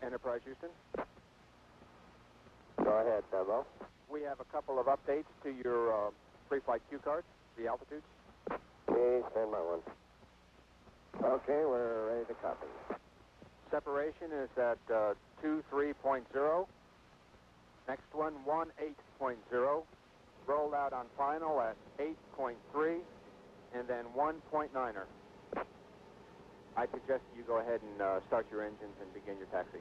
Enterprise, Houston. Go ahead, Bevo. We have a couple of updates to your pre-flight Q cards, the altitudes. Okay, stand by one. Okay, we're ready to copy. Separation is at 23.0. Next one, 18.0. Rolled out on final at 8.3, and then 1.9er. I suggest you go ahead and start your engines and begin your taxi.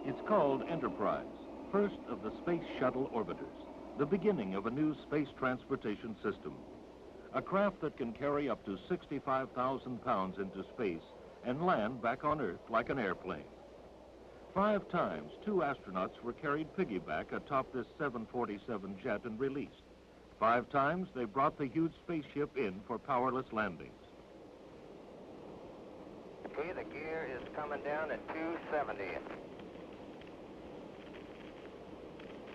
It's called Enterprise, first of the Space Shuttle orbiters, the beginning of a new space transportation system. A craft that can carry up to 65,000 pounds into space and land back on Earth like an airplane. 5 times, 2 astronauts were carried piggyback atop this 747 jet and released. 5 times, they brought the huge spaceship in for powerless landings. Okay, the gear is coming down at 270.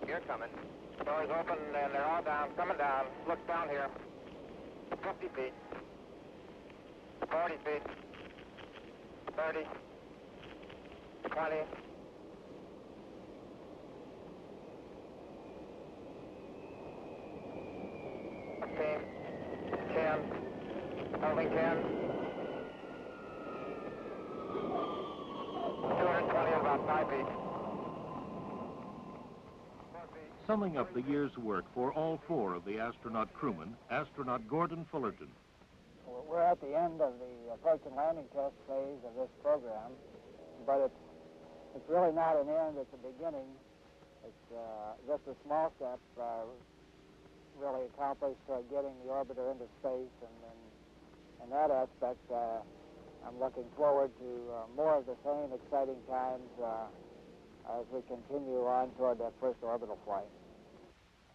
Gear coming. Doors open and they're all down, coming down. Look down here. 50 feet. 40 feet. 30. 20. 15. 10. Holding 10. 220 and about 5 feet. Summing up the year's work for all 4 of the astronaut crewmen, astronaut Gordon Fullerton. We're at the end of the approach and landing test phase of this program, but it's really not an end, it's a beginning. It's just a small step really accomplished toward getting the orbiter into space, and in that aspect, I'm looking forward to more of the same exciting times as we continue on toward that first orbital flight.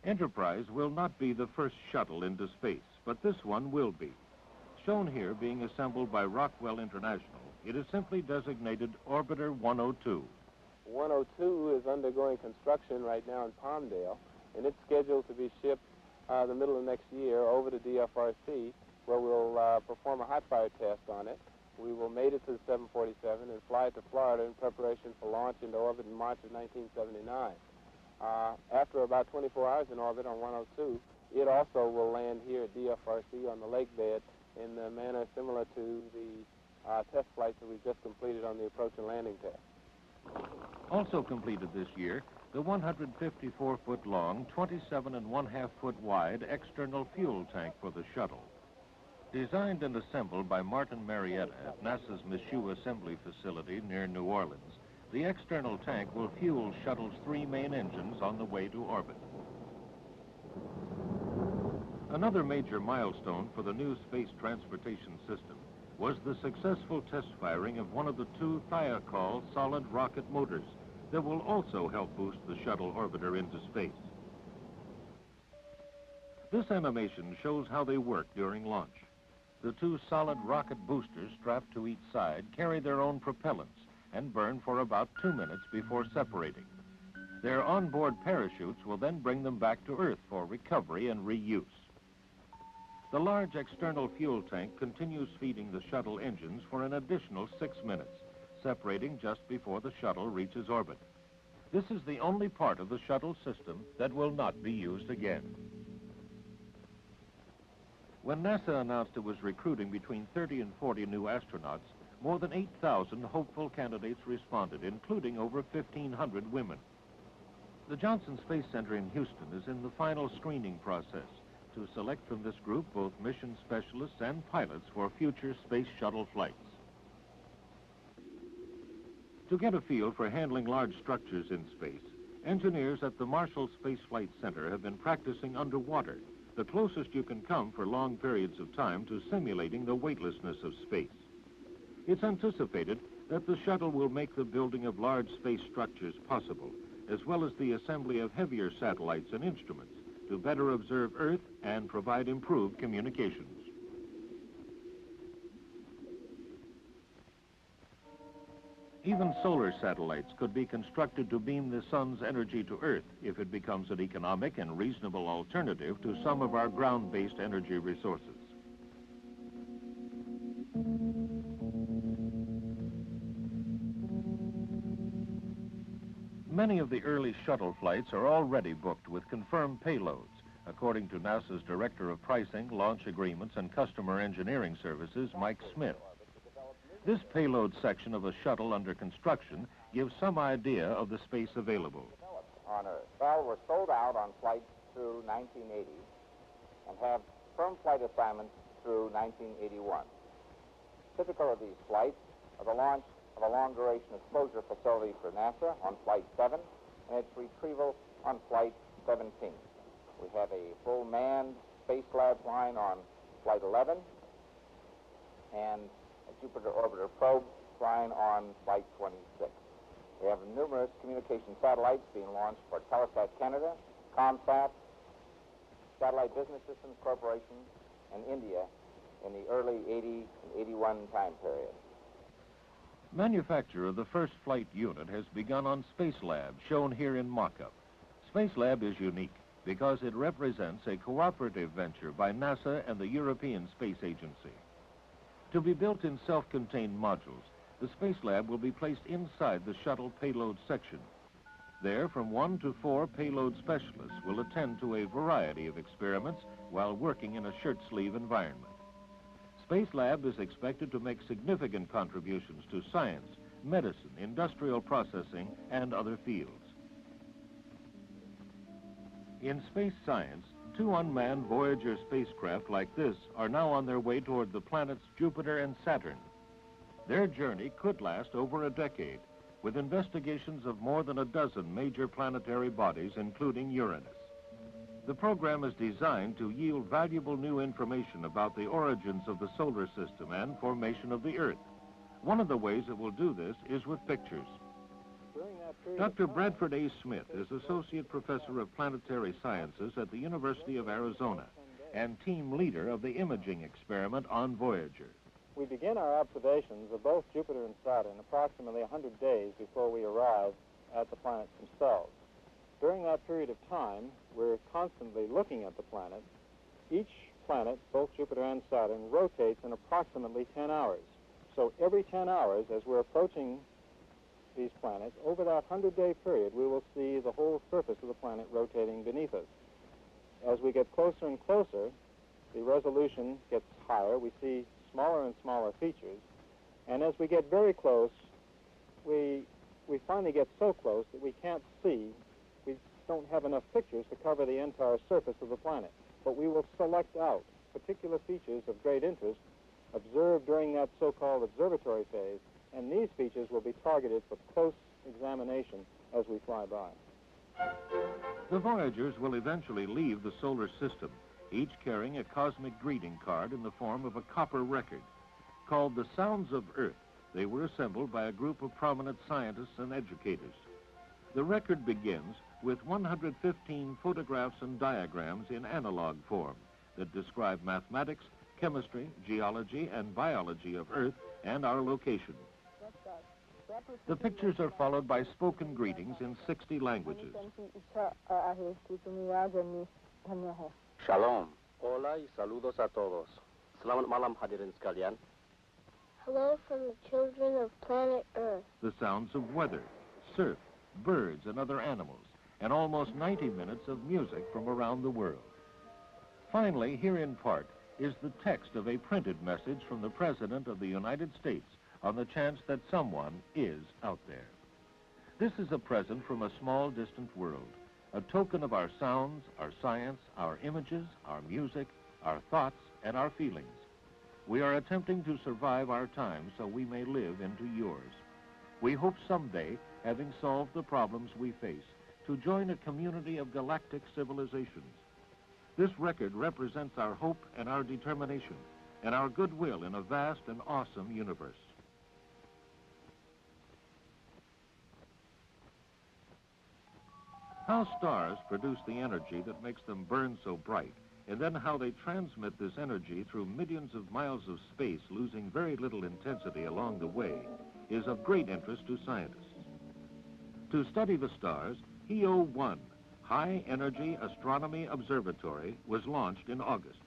Enterprise will not be the first shuttle into space, but this one will be. Shown here being assembled by Rockwell International, it is simply designated Orbiter 102. 102 is undergoing construction right now in Palmdale, and it's scheduled to be shipped the middle of next year over to DFRC, where we'll perform a hot fire test on it. We will mate it to the 747 and fly it to Florida in preparation for launch into orbit in March of 1979. After about 24 hours in orbit on 102, it also will land here at DFRC on the lake bed in a manner similar to the test flights that we just completed on the approach and landing test. Also completed this year, the 154-foot-long, 27.5-foot-wide external fuel tank for the shuttle. Designed and assembled by Martin Marietta at NASA's Michoud Assembly Facility near New Orleans, the external tank will fuel shuttle's 3 main engines on the way to orbit. Another major milestone for the new space transportation system was the successful test firing of one of the 2 Thiokol solid rocket motors that will also help boost the shuttle orbiter into space. This animation shows how they work during launch. The 2 solid rocket boosters strapped to each side carry their own propellants and burn for about 2 minutes before separating. Their onboard parachutes will then bring them back to Earth for recovery and reuse. The large external fuel tank continues feeding the shuttle engines for an additional 6 minutes, separating just before the shuttle reaches orbit. This is the only part of the shuttle system that will not be used again. When NASA announced it was recruiting between 30 and 40 new astronauts, more than 8,000 hopeful candidates responded, including over 1,500 women. The Johnson Space Center in Houston is in the final screening process to select from this group both mission specialists and pilots for future space shuttle flights. To get a feel for handling large structures in space, engineers at the Marshall Space Flight Center have been practicing underwater, the closest you can come for long periods of time to simulating the weightlessness of space. It's anticipated that the shuttle will make the building of large space structures possible, as well as the assembly of heavier satellites and instruments to better observe Earth and provide improved communications. Even solar satellites could be constructed to beam the sun's energy to Earth if it becomes an economic and reasonable alternative to some of our ground-based energy resources. Many of the early shuttle flights are already booked with confirmed payloads, according to NASA's Director of Pricing, Launch Agreements, and Customer Engineering Services, Mike Smith. This payload section of a shuttle under construction gives some idea of the space available. On Earth. Well, we're sold out on flights through 1980 and have firm flight assignments through 1981. Typical of these flights are the launch of a long-duration exposure facility for NASA on Flight 7 and its retrieval on Flight 17. We have a full manned Spacelab line on Flight 11 and a Jupiter orbiter probe flying on Flight 26. We have numerous communication satellites being launched for Telesat Canada, ComSat, Satellite Business Systems Corporation, and India in the early 80 and 81 time period. Manufacture of the first flight unit has begun on Spacelab, shown here in mock-up. Spacelab is unique because it represents a cooperative venture by NASA and the European Space Agency. To be built in self-contained modules, the Spacelab will be placed inside the shuttle payload section. There, from 1 to 4 payload specialists will attend to a variety of experiments while working in a shirt-sleeve environment. Spacelab is expected to make significant contributions to science, medicine, industrial processing, and other fields. In space science, 2 unmanned Voyager spacecraft like this are now on their way toward the planets Jupiter and Saturn. Their journey could last over a decade, with investigations of more than a dozen major planetary bodies, including Uranus. The program is designed to yield valuable new information about the origins of the solar system and formation of the Earth. One of the ways it will do this is with pictures. Dr. Bradford A. Smith is Associate Professor of Planetary Sciences at the University of Arizona and team leader of the imaging experiment on Voyager. We begin our observations of both Jupiter and Saturn approximately 100 days before we arrive at the planets themselves. During that period of time, we're constantly looking at the planets. Each planet, both Jupiter and Saturn, rotates in approximately 10 hours. So every 10 hours, as we're approaching these planets, over that 100-day period, we will see the whole surface of the planet rotating beneath us. As we get closer and closer, the resolution gets higher. We see smaller and smaller features. And as we get very close, we finally get so close that we can't see. We don't have enough pictures to cover the entire surface of the planet. But we will select out particular features of great interest observed during that so-called observatory phase, and these features will be targeted for close examination as we fly by. The Voyagers will eventually leave the solar system, each carrying a cosmic greeting card in the form of a copper record. Called the Sounds of Earth, they were assembled by a group of prominent scientists and educators. The record begins with 115 photographs and diagrams in analog form that describe mathematics, chemistry, geology, and biology of Earth and our location. The pictures are followed by spoken greetings in 60 languages. Shalom. Hola y saludos a todos. Selamat malam hadirin sekalian. Hello from the children of planet Earth. The sounds of weather, surf, birds, and other animals, and almost 90 minutes of music from around the world. Finally, here in part, is the text of a printed message from the President of the United States on the chance that someone is out there. This is a present from a small, distant world, a token of our sounds, our science, our images, our music, our thoughts, and our feelings. We are attempting to survive our time so we may live into yours. We hope someday, having solved the problems we face, to join a community of galactic civilizations. This record represents our hope and our determination, and our goodwill in a vast and awesome universe. How stars produce the energy that makes them burn so bright, and then how they transmit this energy through millions of miles of space, losing very little intensity along the way, is of great interest to scientists. To study the stars, HEAO-1, High Energy Astronomy Observatory, was launched in August.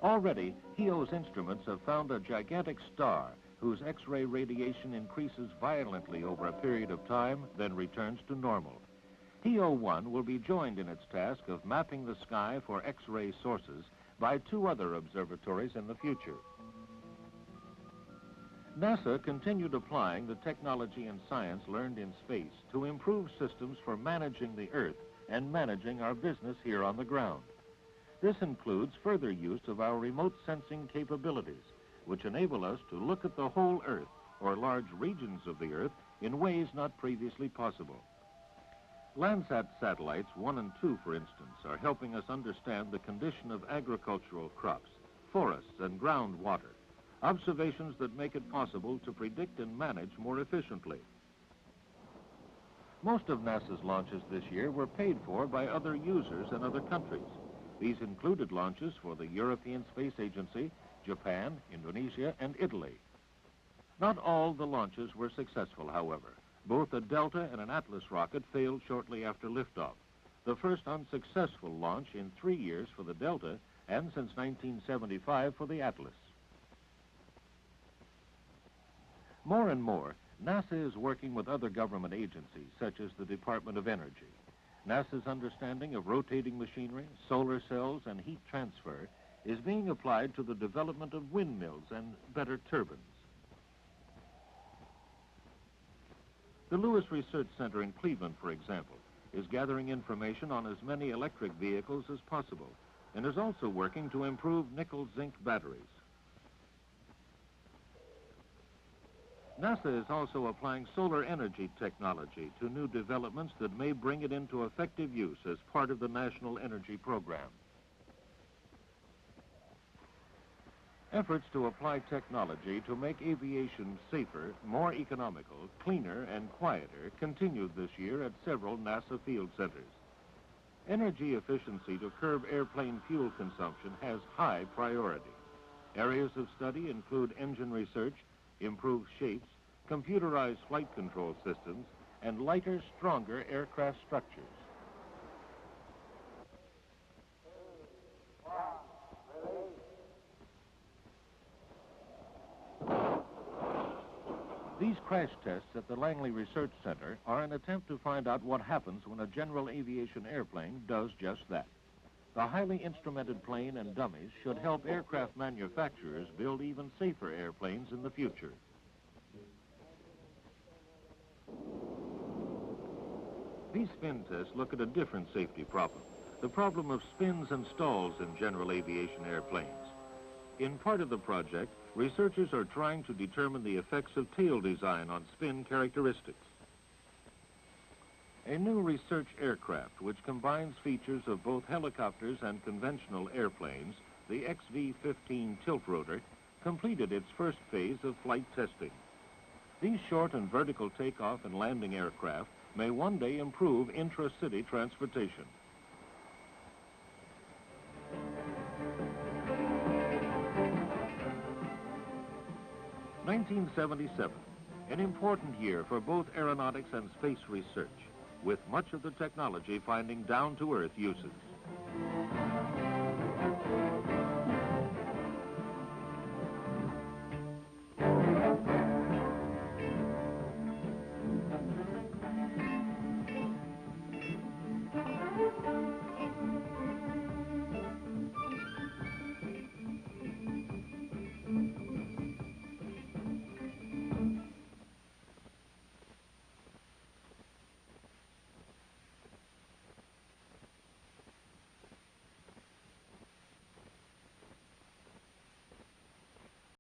Already, HEAO's instruments have found a gigantic star whose X-ray radiation increases violently over a period of time, then returns to normal. HEAO-1 will be joined in its task of mapping the sky for X-ray sources by 2 other observatories in the future. NASA continued applying the technology and science learned in space to improve systems for managing the Earth and managing our business here on the ground. This includes further use of our remote sensing capabilities, which enable us to look at the whole Earth, or large regions of the Earth, in ways not previously possible. Landsat satellites 1 and 2, for instance, are helping us understand the condition of agricultural crops, forests, and groundwater, observations that make it possible to predict and manage more efficiently. Most of NASA's launches this year were paid for by other users in other countries. These included launches for the European Space Agency, Japan, Indonesia, and Italy. Not all the launches were successful, however. Both a Delta and an Atlas rocket failed shortly after liftoff, the first unsuccessful launch in 3 years for the Delta and since 1975 for the Atlas. More and more, NASA is working with other government agencies, such as the Department of Energy. NASA's understanding of rotating machinery, solar cells, and heat transfer is being applied to the development of windmills and better turbines. The Lewis Research Center in Cleveland, for example, is gathering information on as many electric vehicles as possible and is also working to improve nickel-zinc batteries. NASA is also applying solar energy technology to new developments that may bring it into effective use as part of the National Energy Program. Efforts to apply technology to make aviation safer, more economical, cleaner, and quieter continued this year at several NASA field centers. Energy efficiency to curb airplane fuel consumption has high priority. Areas of study include engine research, improved shapes, computerized flight control systems, and lighter, stronger aircraft structures. These crash tests at the Langley Research Center are an attempt to find out what happens when a general aviation airplane does just that. The highly instrumented plane and dummies should help aircraft manufacturers build even safer airplanes in the future. These spin tests look at a different safety problem, the problem of spins and stalls in general aviation airplanes. In part of the project, researchers are trying to determine the effects of tail design on spin characteristics. A new research aircraft, which combines features of both helicopters and conventional airplanes, the XV-15 tiltrotor, completed its first phase of flight testing. These short and vertical takeoff and landing aircraft may one day improve intra-city transportation. (1977), an important year for both aeronautics and space research, with much of the technology finding down-to-earth uses.